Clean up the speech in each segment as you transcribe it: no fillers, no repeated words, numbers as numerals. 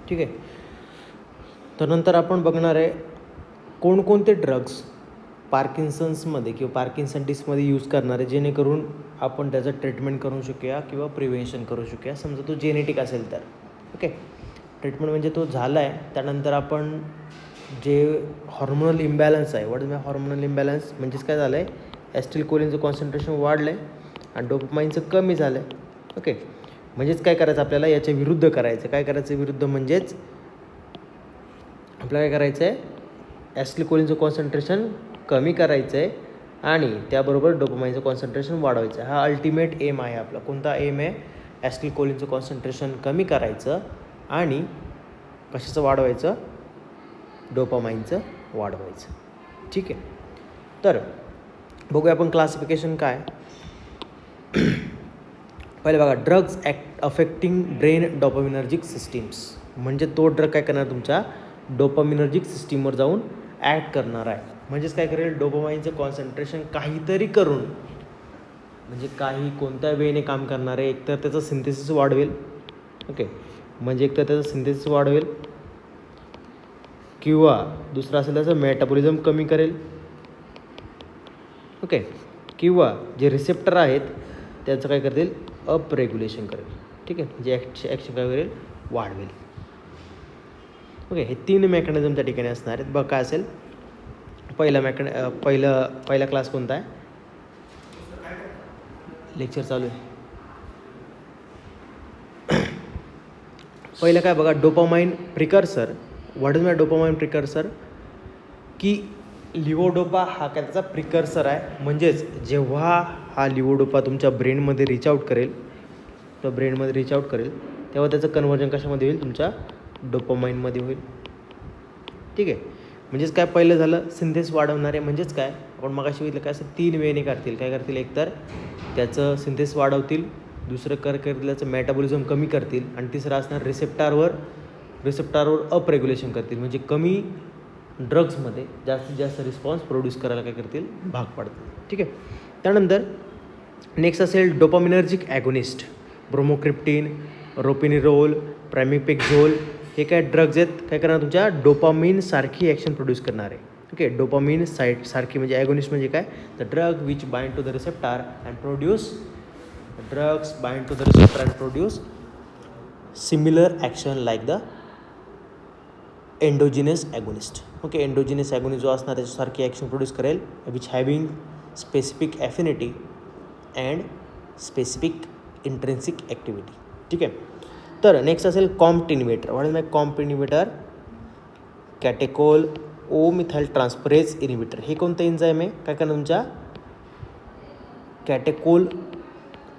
ठीक आहे. तर नंतर आपण बघणार आहे कोणकोणते ड्रग्स पार्किन्सन्समध्ये किंवा पार्किन्सन डिसमध्ये यूज करणार आहे, जेणेकरून आपण त्याचं ट्रीटमेंट करू शकूया किंवा प्रिव्हेन्शन करू शकूया. समजा तो जेनेटिक असेल तर ओके, ट्रीटमेंट म्हणजे तो झाला आहे. त्यानंतर आपण जे हॉर्मोनल इम्बॅलन्स आहे, what is my hormonal imbalance म्हणजेच काय झालं आहे, ॲसिटिल्कोलीनचं कॉन्सन्ट्रेशन वाढलं आहे आणि डोपामाइनचं कमी झालं आहे. ओके, म्हणजेच काय करायचं आपल्याला, याच्या विरुद्ध करायचं. काय करायचं विरुद्ध म्हणजेच आपल्याला काय करायचं आहे, ॲसिटिल्कोलीनचं कॉन्सन्ट्रेशन कमी करायचं आहे आणि त्याबरोबर डोपामाइनचं कॉन्सन्ट्रेशन वाढवायचं आहे. हा अल्टिमेट एम आहे आपला. कोणता एम आहे, ॲसिटिल्कोलीनचं कॉन्सन्ट्रेशन कमी करायचं आणि कशाचं वाढवायचं, डोपामाइनचं वाढवायचं. ठीक आहे. तर बघूया आपण क्लासिफिकेशन काय. पहिले बघा, drugs affecting brain dopaminergic systems, म्हणजे तो ड्रग काय करणार, तुमच्या डोपामिनर्जिक सिस्टीमवर जाऊन ॲक्ट करणार आहे. म्हणजेच काय करेल, डोपामाइनचं कॉन्सन्ट्रेशन काहीतरी करून, म्हणजे काही कोणत्या वेने काम करणार आहे. एकतर त्याचं सिंथेसिस वाढवेल. ओके, म्हणजे एकतर त्याचं सिंथेसिस वाढवेल किंवा दुसरं असेल त्याचं मेटाबॉलिझम कमी करेल. ओके, किंवा जे रिसेप्टर आहेत त्याचं काय करतील, अप रेग्युलेशन करेल. ठीक आहे, म्हणजे ॲक्शन काय करेल, वाढवेल. ओके, हे 3 मेकॅनिझम त्या ठिकाणी असणार आहेत. बघ काय असेल, पहिला क्लास कोणता आहे, लेक्चर चालू आहे. पहिलं काय बघा, dopamine precursor. What is my dopamine precursor, की लिव्होडोपा हा काय त्याचा प्रिकर्सर आहे. म्हणजेच जेव्हा हा लिव्होडोपा तुमच्या ब्रेनमध्ये रीच आउट करेल, तेव्हा त्याचं कन्व्हर्जन कशामध्ये होईल, तुमच्या डोपामाइनमध्ये होईल. ठीक आहे, म्हणजेच काय पहिलं झालं, सिंथेसिस वाढवणारे. म्हणजेच काय, आपण मगाशी बघितलं काय, असं 3 वेने करतील. काय करतील, एकतर त्याचं सिंथेसिस वाढवतील, दुसरं करतील त्याचं मेटाबॉलिझम कमी करतील आणि तिसरं असणार रिसेप्टारवर अप रेग्युलेशन करतील. म्हणजे कमी ड्रग्समध्ये जास्तीत जास्त रिस्पॉन्स प्रोड्यूस करायला काय करतील, भाग पाडतील. ठीक आहे. त्यानंतर नेक्स्ट असेल डोपामिनर्जिक ॲगोनिस्ट. ब्रोमोक्रिप्टिन, रोपिनिरोल, प्रामिपेक्झोल हे काय ड्रग्ज आहेत, काय करणार, तुमच्या डोपामिनसारखी ॲक्शन प्रोड्यूस करणार आहे. ओके, डोपामिन सारखी म्हणजे ॲगोनिस्ट म्हणजे काय, the drug which bind to the receptor and produce similar action like the endogenous agonist. Okay, endogenous agonist जो असणार त्याच्यासारखी ॲक्शन प्रोड्यूस करेल, which having specific affinity and specific intrinsic activity. ठीक आहे. तर नेक्स्ट असेल COMT inhibitor. What is my COMT inhibitor, catechol O methyl transferase inhibitor. हे कोणतं एन्झाईम आहे, काय करणार, तुमच्या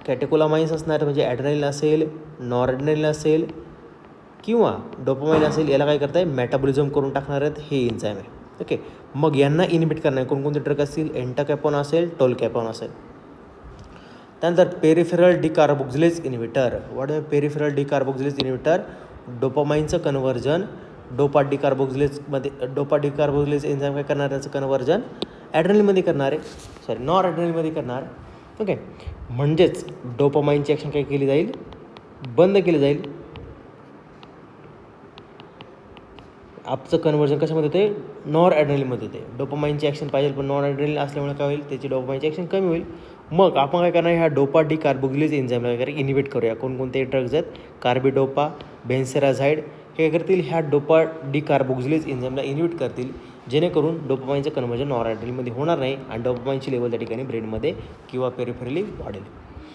कॅटेकोलामाइन्स असणार, म्हणजे ॲड्रेनलिन असेल, नॉरॲड्रेनलिन असेल किंवा डोपामाइन असेल, याला काय करताय, मेटाबॉलिझम करून टाकणार आहेत. हे एन्झाईम आहे. ओके, मग यांना इनिबिट करणार कोणकोणते ड्रग असतील, एंटाकॅपॉन असेल, टोलकॅपॉन असेल. त्यानंतर peripheral decarboxylase inhibitor. What is peripheral decarboxylase inhibitor, डोपामाइनचं कन्व्हर्जन डोपा डिकार्बोक्झिलेज एन्झाईम काय करणार, त्याचं कन्व्हर्जन ॲड्रेनलिनमध्ये करणार आहे, नॉर ॲड्रेनलिनमध्ये करणार. ओके, म्हणजेच डोपामाइनची ॲक्शन काय केली जाईल, बंद केली जाईल. आपचं कन्व्हर्जन कशामध्ये होते, नॉर ॲड्रेनलिनमध्ये होते. डोपामाइनची ॲक्शन पाहिजे, पण नॉन ॲड्रेनलिन असल्यामुळे काय होईल, त्याची डोपामाइनची ॲक्शन कमी होईल. मग आपण काय करणार, ह्या डोपा डिकार्बोक्झिलेज एन्झाईमला काय करा, इनिबिट करूया. कोणकोणते ड्रग्ज आहेत, कार्बिडोपा, बेन्सेराझाईड हे काय करतील, ह्या डोपा डिकार्बोक्झिलेज एन्झाईमला इनिबिट करतील, जेणेकरून डोपामाइनचं कन्व्हर्जन नॉर ॲड्रेनलिनमध्ये होणार नाही आणि डोपामाइनची लेवल त्या ठिकाणी ब्रेनमध्ये किंवा पेरिफेरली वाढेल.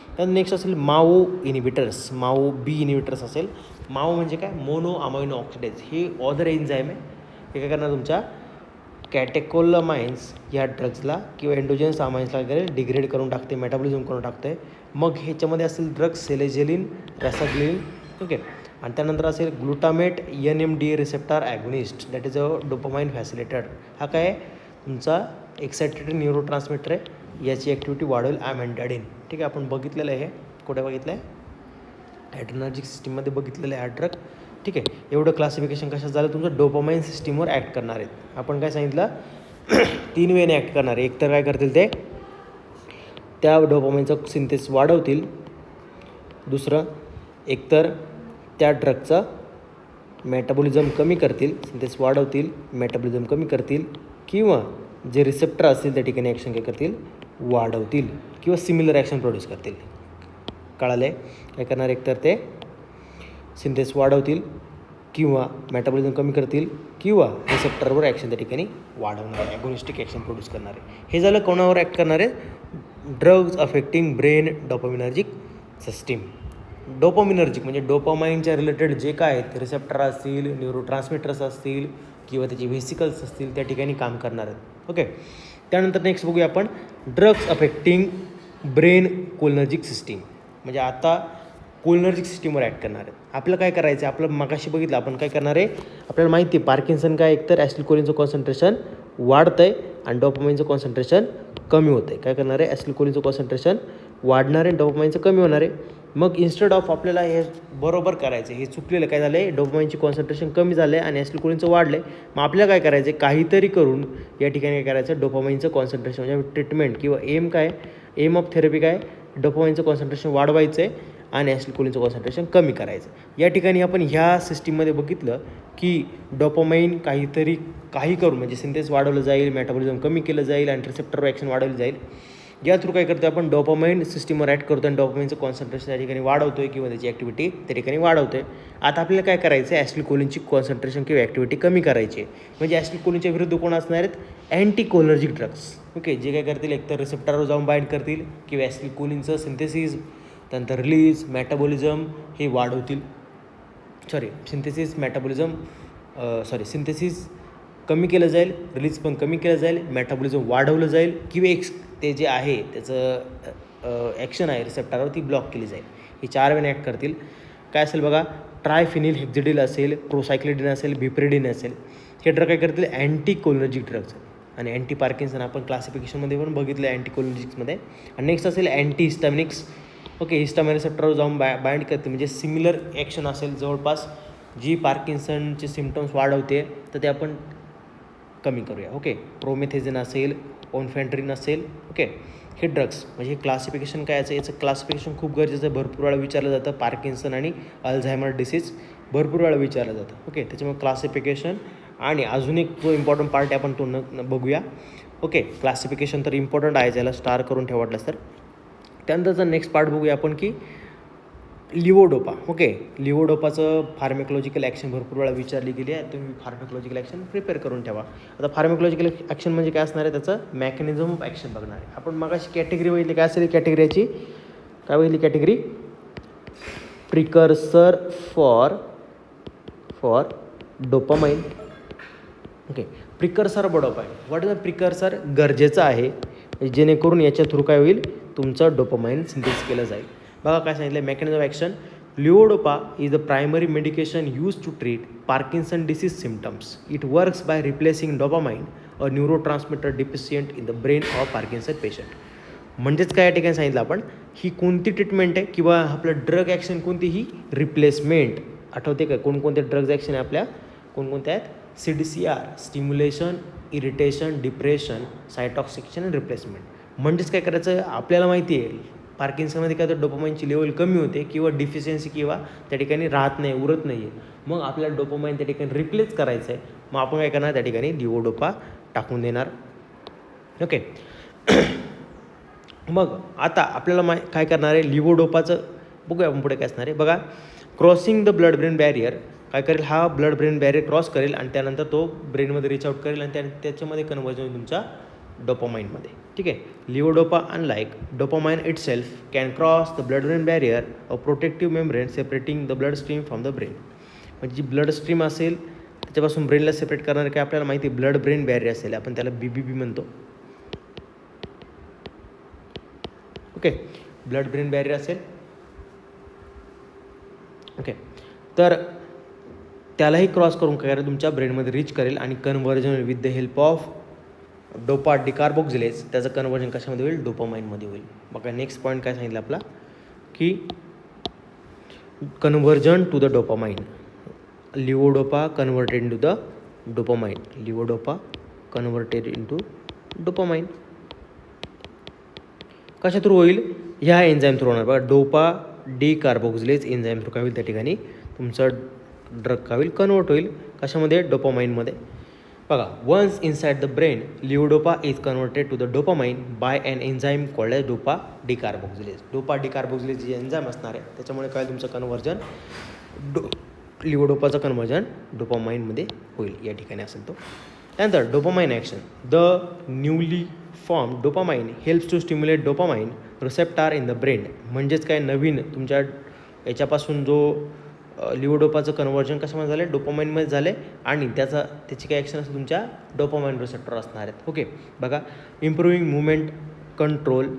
त्यानंतर नेक्स्ट असेल माओ इनिबिटर्स. माओ बी इनिबिटर्स असेल. माओ म्हणजे काय, मोनो अमायनो ऑक्सिडेज. हे ऑदर एन्झाईम आहे. हे काय करणार, तुमच्या कॅटेकोलामाइन्स या ड्रग्सला किंवा एंडोजिनस अमाइन्सला वगैरे डिग्रेड करून टाकते, मेटाबॉलिझम करून टाकते. मग ह्याच्यामध्ये असेल ड्रग्स सेलेझेलिन, रॅसाग्लिन. ओके, आणि त्यानंतर असेल glutamate NMDA receptor agonist, that is a dopamine facilitator. हा काय तुमचा एक्सायटेड न्यूरो ट्रान्समिटर आहे, याची ॲक्टिव्हिटी वाढवेल ॲमेंडाडिन. ठीक आहे, आपण बघितलेलं आहे. कुठे बघितलं आहे, ॲड्रेनर्जिक सिस्टीममध्ये बघितलेलं आहे हा ड्रग. ठीक आहे, एवढं क्लासिफिकेशन कशात झालं, तुमचं डोपामाइन सिस्टीमवर ॲक्ट करणार आहेत. आपण काय सांगितलं, 3 वेने ॲक्ट करणार आहे. एकतर काय करतील, ते त्या डोपामाइनचं सिंथेसिस वाढवतील. दुसरं, एकतर त्या ड्रगचं मेटाबॉलिझम कमी करतील, सिंथेसिस वाढवतील, मेटाबॉलिझम कमी करतील, किंवा जे रिसेप्टर असतील त्या ठिकाणी ॲक्शन काय करतील, वाढवतील किंवा सिमिलर ॲक्शन प्रोड्यूस करतील. कळाले? काय करणार, एकतर ते सिंथेसिस वाढवतील किंवा मेटाबॉलिझम कमी करतील किंवा रिसेप्टरवर ॲक्शन त्या ठिकाणी वाढवणार आहे, ॲगोनिस्टिक ॲक्शन प्रोड्यूस करणार आहे. हे झालं कोणावर ॲक्ट करणार आहे, drugs affecting brain dopaminergic system. Dopaminergic म्हणजे डोपामाइनच्या रिलेटेड जे काय आहेत, रिसेप्टर असतील, न्यूरोट्रान्समिटर्स असतील किंवा त्याचे व्हेसिकल्स असतील त्या ठिकाणी काम करणार आहेत. ओके, त्यानंतर नेक्स्ट बघूया आपण drugs affecting brain cholinergic system. म्हणजे आता कोलिनर्जिक सिस्टीमवर ॲक्ट करणार आहेत. आपलं काय करायचं आहे, आपलं मगाशी बघितलं आपण काय करणार आहे, आपल्याला माहिती आहे पार्किन्सन काय, एकतर ॲसिटिल्कोलिनचं कॉन्सन्ट्रेशन वाढतं आहे आणि डोपामाइनचं कॉन्सन्ट्रेशन कमी होतं आहे. काय करणार आहे, ॲसिटिल्कोलिनचं कॉन्सन्ट्रेशन वाढणार आहे, डोपामाइनचं कमी होणार आहे. मग इन्स्टेड ऑफ आपल्याला हे बरोबर करायचं, हे चुकलेलं काय झालं आहे, डोपामाइनची कॉन्सन्ट्रेशन कमी झालं आहे आणि ॲसिटिल्कोलिनचं वाढलं आहे. मग आपल्याला काय करायचं आहे, काहीतरी करून या ठिकाणी काय करायचं, डोपामाइनचं कॉन्सन्ट्रेशन म्हणजे ट्रीटमेंट किंवा एम काय, एम ऑफ थेरपी काय, डोपामाइनचं कॉन्सन्ट्रेशन वाढवायचं आहे आणि ॲसिटिल्कोलिनचं कॉन्सन्ट्रेशन कमी करायचं. या ठिकाणी आपण ह्या सिस्टीममध्ये बघितलं की डोपामाइन काही करून म्हणजे सिंथेसिस वाढवलं जाईल, मेटाबॉलिझम कमी केलं जाईल आणि रिसेप्टरवर ॲक्शन वाढवली जाईल. या थ्रू काय करतो आपण, डोपामाइन सिस्टीमवर ॲक्ट करतो आणि डोपामाइनचं कॉन्सन्ट्रेशन त्या ठिकाणी वाढवतो आहे किंवा त्याची ॲक्टिव्हिटी त्या ठिकाणी वाढवतो आहे. आता आपल्याला काय करायचं आहे, ॲसिटिल्कोलिनची कॉन्सन्ट्रेशन किंवा ॲक्टिव्हिटी कमी करायची आहे. म्हणजे ॲसिटिल्कोलिनच्या विरुद्ध कोण असणार आहेत, अँटी कोलिनर्जिक ड्रग्स. ओके, जे काय करतील, एकतर रिसेप्टरवर जाऊन बाइंड करतील किंवा ॲसिटिल्कोलिनचं सिंथेसिस, त्यानंतर रिलीज, मेटाबॉलिझम हे वाढवतील. सिंथेसिस कमी केलं जाईल, रिलीज पण कमी केलं जाईल, मेटाबॉलिझम वाढवलं जाईल किंवा ते जे आहे त्याचं ॲक्शन आहे रिसेप्टरवर ती ब्लॉक केली जाईल. ही 4 वेने ॲक्ट करतील. काय असेल बघा, ट्रायफिनिल हेक्झिडिल असेल, प्रोसायक्लिडिन असेल, बिप्रिडिन असेल. हे ड्रग काय करतील, अँटी कोलिनर्जिक ड्रग्स आणि अँटी पार्किन्सन आपण क्लासिफिकेशनमध्ये पण बघितलं अँटी कोलिनर्जिक्समध्ये. आणि नेक्स्ट असेल अँटी हिस्टामिनिक्स. ओके, हिस्टामिन रिसेप्टरवर जाऊन बाइंड करते म्हणजे सिमिलर ॲक्शन असेल जवळपास जी पार्किन्सनचे सिम्पटम्स वाढवते तर ते आपण कमी करूया. ओके, प्रोमेथेझिन असेल, ओनफेंड्रिन असेल. ओके, हे ड्रग्स म्हणजे हे क्लासिफिकेशन काय याचं क्लासिफिकेशन खूप गरजेचं आहे. भरपूर वेळा विचारलं जातं पार्किन्सन आणि अल्झायमर डिसीज भरपूर वेळा विचारलं जातं. ओके, त्याच्यामुळे क्लासिफिकेशन आणि अजून एक जो इम्पॉर्टंट पार्ट आहे आपण तो बघूया. ओके, क्लासिफिकेशन तर इम्पॉर्टंट आहे, याला स्टार करून ठेवटलं तर. त्यानंतरचा नेक्स्ट पार्ट बघूया आपण की लिवोडोपा. ओके, लिवोडोपाचं फार्मेकोलॉजिकल ॲक्शन भरपूर वेळा विचारली गेली आहे. तुम्ही फार्मेकोलॉजिकल ॲक्शन प्रिपेअर करून ठेवा. आता फार्मेकोलॉजिकल ॲक्शन म्हणजे काय असणार आहे, त्याचं मेकॅनिझम ऑफ ॲक्शन बघणार आहे आपण. मगाशी कॅटेगरी बघितली, काय असेल कॅटेगरी याची, काय बघितली category, precursor for dopamine. Okay, precursor dopamine. What is the precursor, गरजेचं आहे जेणेकरून याच्या थ्रू काय होईल, तुमचं डोपामाइन सिंथेसिस केलं जाईल. बघा काय सांगितलं, mechanism of action. Levodopa is the primary medication use to treat Parkinson disease symptoms. It works by replacing dopamine, a neurotransmitter deficient in the brain of Parkinson patient. म्हणजेच काय या ठिकाणी सांगितलं आपण, ही कोणती ट्रीटमेंट आहे किंवा आपलं ड्रग ॲक्शन कोणती, ही रिप्लेसमेंट. आठवते का कोणकोणते ड्रग्ज ॲक्शन आहे आपल्या, कोणकोणत्या आहेत, CDCR, स्टिम्युलेशन, इरिटेशन, डिप्रेशन, सायटॉक्सिकेशन आणि रिप्लेसमेंट. म्हणजेच काय करायचं, आपल्याला माहिती आहे पार्किन्सनमध्ये काय तर डोपामाइनची लेवल कमी होते किंवा डिफिशियन्सी किंवा त्या ठिकाणी राहत नाही, उरत नाही आहे. मग आपल्याला डोपामाइन त्या ठिकाणी रिप्लेस करायचं आहे. मग आपण काय करणार, त्या ठिकाणी लिओडोपा टाकून देणार. ओके, मग आता आपल्याला काय करणार आहे, लिओडोपाचं बघूया आपण पुढे काय असणार आहे. बघा, crossing the blood brain barrier. काय करेल, हा ब्लड ब्रेन बॅरियर क्रॉस करेल आणि त्यानंतर तो ब्रेनमध्ये रिच आउट करेल आणि त्याच्यामध्ये कन्वर्जन होईल तुमच्या डोपामाइनमध्ये. ठीक आहे, levodopa unlike dopamine itself can cross the blood brain barrier, a protective membrane separating the blood stream from the brain. म्हणजे जी ब्लड स्ट्रीम असेल त्याच्यापासून ब्रेनला सेपरेट करणार काय आपल्याला माहिती, ब्लड ब्रेन बॅरियर असेल, आपण त्याला BBB म्हणतो. ओके, ब्लड ब्रेन बॅरियर असेल. ओके, तर त्यालाही क्रॉस करून काय करेल, तुमच्या ब्रेनमध्ये रीच करेल आणि conversion with the help of dopa decarboxylase, त्याचं कन्व्हर्जन कशामध्ये होईल, डोपामाइनमध्ये होईल. बघा नेक्स्ट पॉईंट काय सांगितलं आपला की conversion to the dopamine. Levodopa converted into the dopamine. Levodopa converted into dopamine कशा थ्रू होईल, ह्या एन्झाईम थ्रू होणार. बघा, डोपा डिकार्बोक्झिलेज एन्झाईम थ्रू काय होईल, त्या ठिकाणी तुमचं ड्रग काय होईल कन्वर्ट होईल कशामध्ये डोपामाइनमध्ये. बघा once inside the brain levodopa is converted to the dopamine by an enzyme called as dopa decarboxylase. Dopa decarboxylase जी एन्झाईम असणार आहे त्याच्यामुळे काय तुमचं कन्व्हर्जन लिओडोपाचं कन्व्हर्जन डोपामाइनमध्ये होईल या ठिकाणी असेल तो. त्यानंतर dopamine action. The newly form dopamine helps to stimulate dopamine receptor in the brain. म्हणजेच काय नवीन तुमच्या याच्यापासून जो लिओडोपाचं कन्व्हर्जन कशामध्ये झालं डोपामाइनमध्ये झाले आणि त्याची काय ॲक्शन असेल तुमच्या डोपामाइन रिसेप्टर असणार आहेत. ओके बघा improving movement control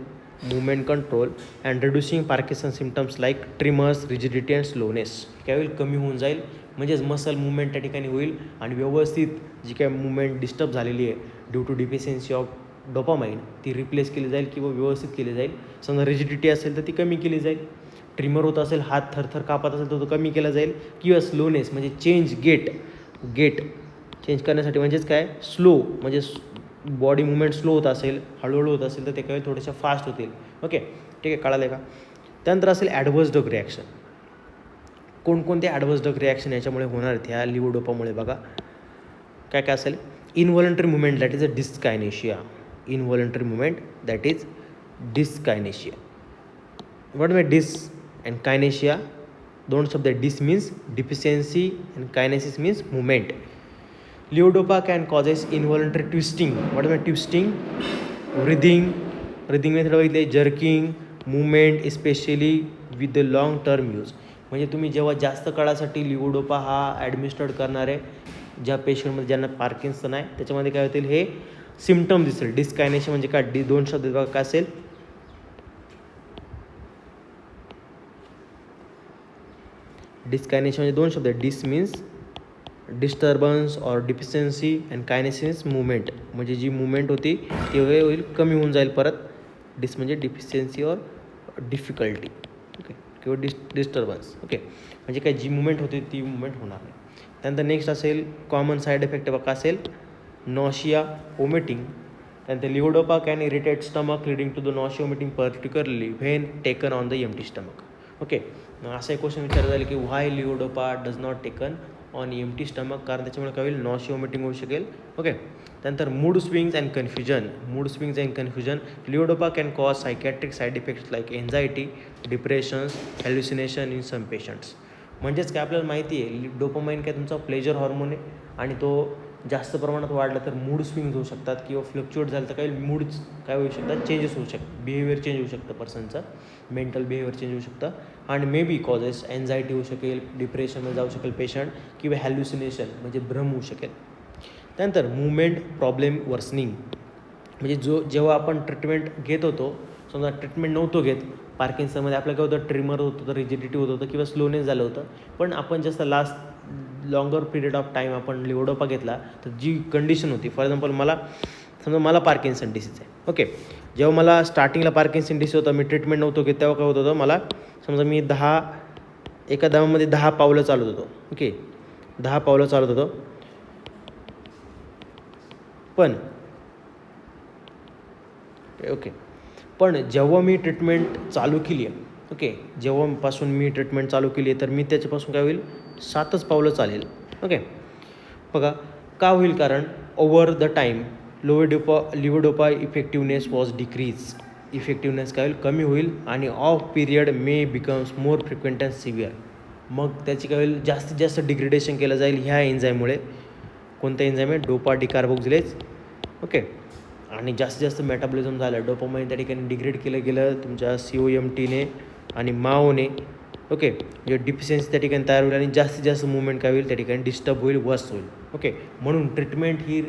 and reducing Parkinson symptoms like trimmers rigidity and slowness. काय होईल कमी होऊन जाईल म्हणजेच मसल मुवमेंट त्या ठिकाणी होईल आणि व्यवस्थित जी काय मुवमेंट डिस्टर्ब झालेली आहे due to deficiency of dopamine ती रिप्लेस केली जाईल किंवा व्यवस्थित केली जाईल. समजा रिजिडिटी असेल तर ती कमी केली जाईल, ट्रिमर होत असेल हात थरथर कापत असेल तर तो कमी केला जाईल किंवा स्लोनेस म्हणजे चेंज गेट चेंज करण्यासाठी म्हणजेच काय स्लो म्हणजे बॉडी मुवमेंट स्लो होत असेल हळूहळू होत असेल तर ते काही थोडेसे फास्ट होतील. ओके ठीक आहे कळालं का. त्यानंतर असेल ॲडव्हर्स ड्रग रिॲक्शन. कोणकोणते ॲडव्हर्स ड्रग रिॲक्शन याच्यामुळे होणार आहेत ह्या लिओडोपामुळे बघा काय काय असेल. Involuntary movement that is a dyskinesia. Involuntary movement that is dyskinesia. What mean dys and kinesia दोन शब्द आहे. Dys means deficiency and kinesis means movement. Levodopa can causes involuntary twisting. What mean twisting breathing method बघितले jerking movement especially with the long term use. म्हणजे तुम्ही जेव्हा जास्त काळासाठी लिओडोपा हा ॲडमिनिस्ट्रेट करणार आहे ज्या पेशंटमध्ये ज्यांना पार्किन्सन आहे त्याच्यामध्ये काय होतील हे सिम्टम दिसेल. डिस्कायनेशिया म्हणजे काय दोन शब्द बघा काय असेल. डिस्कायनेशिया म्हणजे दोन शब्द आहे. डिस मीन्स डिस्टर्बन्स और डिफिशियन्सी अँड कायनेसिस मुवमेंट म्हणजे जी मुवमेंट होती ती होईल कमी होऊन जाईल परत. डिस म्हणजे डिफिशियन्सी और डिफिकल्टी ओके किंवा डिस्टर्बन्स ओके म्हणजे काय जी मुवमेंट होती ती मुवमेंट होणार नाही. त्यानंतर नेक्स्ट असेल कॉमन साईड इफेक्ट बघा असेल नॉशिया ओमिटिंग. त्यानंतर levodopa can irritate stomach leading to the nausea vomiting particularly when taken on the empty stomach. Okay असा एक क्वेश्चन विचारला जाईल की why levodopa does not taken on empty stomach कारण त्याच्यामुळे काय होईल नॉशिया ओमिटिंग होऊ शकेल. ओके त्यानंतर mood swings and confusion. Levodopa can cause psychiatric side effects like anxiety depressions hallucination in some patients. म्हणजेच काय आपल्याला माहिती आहे डोपामाइन काय तुमचा प्लेजर हॉर्मोन आहे आणि तो जास्त प्रमाणात वाढला तर मूड स्विंग्स होऊ शकतात किंवा फ्लक्च्युएट झालं तर काही मूड काय होऊ शकतात चेंजेस होऊ शकतात. बिहेवियर चेंज होऊ शकतं पर्सनचं मेंटल बिहेवियर चेंज होऊ शकतं आणि मे बी कॉजेस एन्झायटी होऊ शकेल डिप्रेशनमध्ये जाऊ शकेल पेशंट किंवा हॅल्युसिनेशन म्हणजे भ्रम होऊ शकेल. त्यानंतर मुवमेंट प्रॉब्लेम वर्सनिंग म्हणजे जेव्हा आपण ट्रीटमेंट घेत होतो समजा ट्रीटमेंट नव्हतो घेत पार्किन्सनमध्ये आपलं काय होतं ट्रिमर होत होतं रिजिडिटी होत होतं किंवा स्लोनेस झालं होतं पण आपण जसं लॉंगर पिरियड ऑफ टाईम आपण लिओडोपा घेतला तर जी कंडिशन होती फॉर एक्झाम्पल मला पार्किन्सन डिसीज आहे. ओके जेव्हा मला स्टार्टिंगला पार्किन्सन डिसीज होता मी ट्रीटमेंट नव्हतो घेत तेव्हा काय होत होतं मला समजा मी एका दमामध्ये 10 पावलं चालत होतो. ओके 10 पावलं चालत होतो पण जेव्हा मी ट्रीटमेंट चालू केली आहे ओके जेव्हापासून मी ट्रीटमेंट चालू केली आहे तर मी त्याच्यापासून काय होईल 7च पावलं चालेल. ओके बघा का होईल कारण over the time levodopa effectiveness was decrease. Effectiveness काय होईल कमी होईल आणि off period may becomes more frequent and severe. मग त्याची काय होईल जास्तीत जास्त डिग्रेडेशन केलं जाईल ह्या एन्झाईममुळे. कोणतं एन्झाईम आहे डोपा डिकार्बोक्सिलेज. ओके आणि जास्तीत जास्त मेटाबॉलिझम झालं डोपामाइन त्या ठिकाणी डिग्रेड केलं गेलं तुमच्या COMTने आणि माओने. ओके जे डिफिशियन्सी त्या ठिकाणी तयार होईल आणि जास्तीत जास्त मुवमेंट काय होईल त्या ठिकाणी डिस्टर्ब होईल वर्स्ट होईल. ओके म्हणून ट्रीटमेंट ही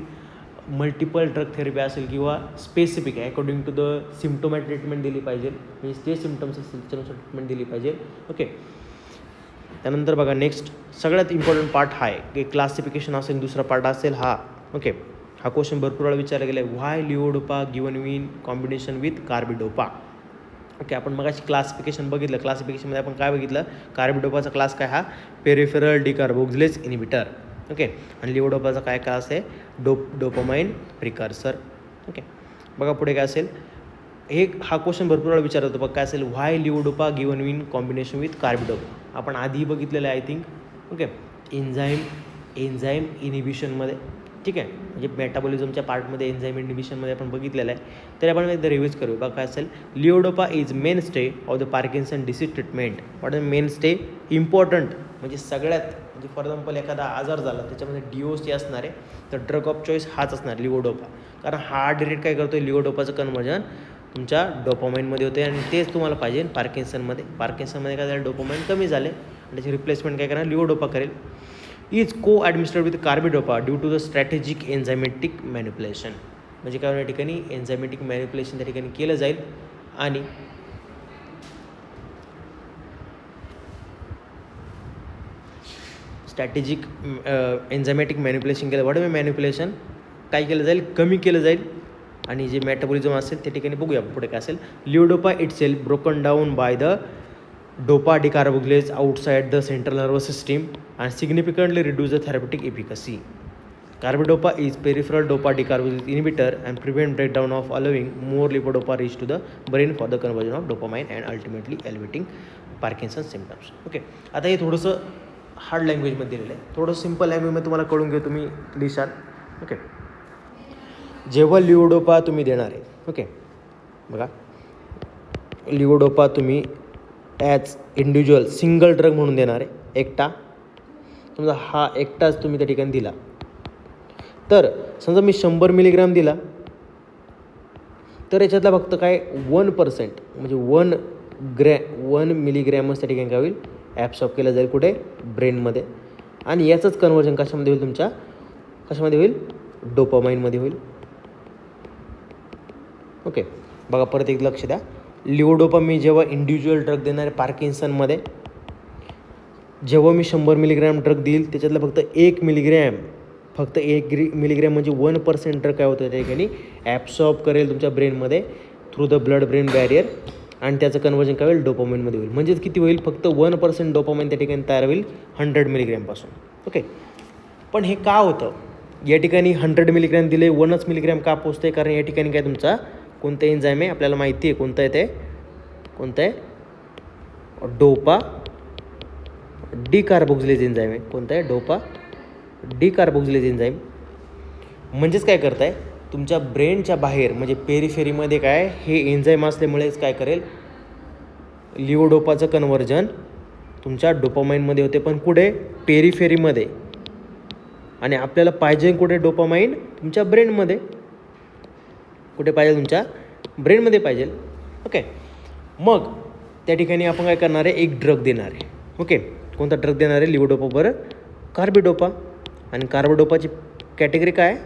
मल्टिपल ड्रग थेरपी असेल किंवा स्पेसिफिक आहे अकॉर्डिंग टू द सिम्टोमॅट ट्रीटमेंट दिली पाहिजे म्हणजे ते सिम्टम्स असतील त्याच्यानुसार ट्रीटमेंट दिली पाहिजे. ओके त्यानंतर बघा नेक्स्ट सगळ्यात इम्पॉर्टंट पार्ट हा आहे की क्लासिफिकेशन असेल दुसरा पार्ट असेल हा. ओके हा क्वेश्चन भरपूर वेळा विचारला गेला आहे why levodopa given in combination with carbidopa. Okay आपण मगाशी क्लासिफिकेशन बघितलं क्लासिफिकेशनमध्ये आपण काय बघितलं कार्बिडोपाचा क्लास काय हा पेरिफेरल डिकार्बोक्सिलेज इनिबिटर. ओके आणि लिओडोपाचा काय क्लास आहे डोपामाइन प्रिकर्सर. ओके बघा पुढे काय असेल हा क्वेश्चन भरपूर वेळा विचारत होतो बघा काय असेल why levodopa given in combination with carbidopa. आपण आधी बघितलेलं आहे आय थिंक. ओके एन्झाईम इनिबिशनमध्ये, ठीक आहे. म्हणजे मेटाबॉलिझमच्या पार्टमध्ये एन्झाईम इनिबिशनमध्ये आपण बघितलेलं आहे. तर आपण एकदा रिव्ह्यूज करू. बघा काय असेल, levodopa is mainstay of the Parkinson disease treatment. What is mainstay? Important म्हणजे सगळ्यात, म्हणजे फॉर एक्झाम्पल एखादा आजार झाला त्याच्यामध्ये DOC असणार आहे, तर ड्रग ऑफ चॉईस हाच असणार लिओडोपा. कारण हा डिरेक्ट काय करतो, लिओडोपाचं कन्व्हर्जन तुमच्या डोपामाइनमध्ये होते आणि तेच तुम्हाला पाहिजे पार्किन्सनमध्ये. पार्किन्सनमध्ये काय झालं, डोपामाइन कमी झाले आणि त्याची रिप्लेसमेंट काय करणार, लिओडोपा करेल. Is co administered with carbidopa due to the strategic enzymatic manipulation. म्हणजे काय या ठिकाणी एन्झायमॅटिक मॅनिप्युलेशन त्या ठिकाणी केलं जाईल आणि स्ट्रॅटेजिक एन्झायमॅटिक मॅनिप्युलेशन केलं. व्हॉट मॅनिप्युलेशन काय केलं जाईल, कमी केलं जाईल आणि जे मेटाबॉलिझम असेल त्या ठिकाणी बघूया पुढे काय असेल. Levodopa itself broken down by the dopa decarboxylase outside the central nervous system and significantly reduce the therapeutic efficacy. Carbidopa is peripheral dopa decarboxylase inhibitor and prevent breakdown of allowing more levodopa reach to the brain for the conversion of dopamine and ultimately elevating Parkinson's symptoms. Okay, आता हे थोडंसं hard लँग्वेजमध्ये दिलेलं आहे, थोडं simple लँग्वेजमध्ये तुम्हाला कळून घेऊ, तुम्ही लिहिशाल. ओके, जेव्हा लिओडोपा तुम्ही देणार आहे, ओके बघा, लिओडोपा तुम्ही ॲज इंडिव्हिज्युअल सिंगल ड्रग म्हणून देणार आहे, एकटा. समजा हा एकटाच तुम्ही त्या ठिकाणी दिला, तर समजा मी 100 मिलीग्रॅम दिला, तर याच्यातला फक्त काय 1% म्हणजे 1 मिलीग्रॅमच त्या ठिकाणी काय होईल, ॲब्सॉर्ब केलं जाईल कुठे, ब्रेनमध्ये. आणि याचंच कन्वर्जन कशामध्ये होईल, तुमच्या कशामध्ये होईल, डोपामाइनमध्ये होईल. ओके, बघा परत एक लक्ष द्या. लिओडोपा मी जेव्हा इंडिव्हिज्युअल ड्रग देणार आहे पार्किन्सनमध्ये, जेव्हा मी 100 मिलीग्रॅम ड्रग देईल त्याच्यातलं फक्त 1 मिलीग्रॅम म्हणजे 1% ड्रग काय होतं त्या ठिकाणी ॲब्सॉर्ब करेल तुमच्या ब्रेनमध्ये through the blood brain barrier आणि त्याचं कन्वर्जन काय होईल, डोपामाइनमध्ये होईल. म्हणजेच किती होईल, फक्त 1% डोपामाइन त्या ठिकाणी तयार होईल 100 मिलीग्रॅमपासून. ओके, पण हे का होतं, या ठिकाणी 100 मिलीग्रॅम दिले, 1 मिलीग्रॅम का पोचते, कारण या ठिकाणी काय तुमचा कोणतं एन्झाईम आहे आपल्याला माहिती आहे, कोणतं आहे ते, कोणतं आहे, डोपा डिकार्बोक्सिलेज एन्झाईम आहे. कोणतं आहे, डोपा डिकार्बोक्सिलेज एन्झाईम. म्हणजेच काय करताय, तुमच्या ब्रेनच्या बाहेर म्हणजे पेरिफेरीमध्ये काय हे एन्झाईम असल्यामुळेच काय करेल, लिओडोपाचं कन्वर्जन तुमच्या डोपामाइनमध्ये होते, पण कुठे, पेरिफेरीमध्ये. आणि आपल्याला पाहिजे कुठे, डोपामाइन तुमच्या ब्रेनमध्ये. कुठे पाहिजे, तुमच्या ब्रेनमध्ये पाहिजे. ओके, मग त्या ठिकाणी आपण काय करणार आहे, एक ड्रग देणार आहे. ओके, कोणता ड्रग देणार आहे, लिओडोपा बरं, कार्बिडोपा. आणि कार्बिडोपाची कॅटेगरी काय आहे,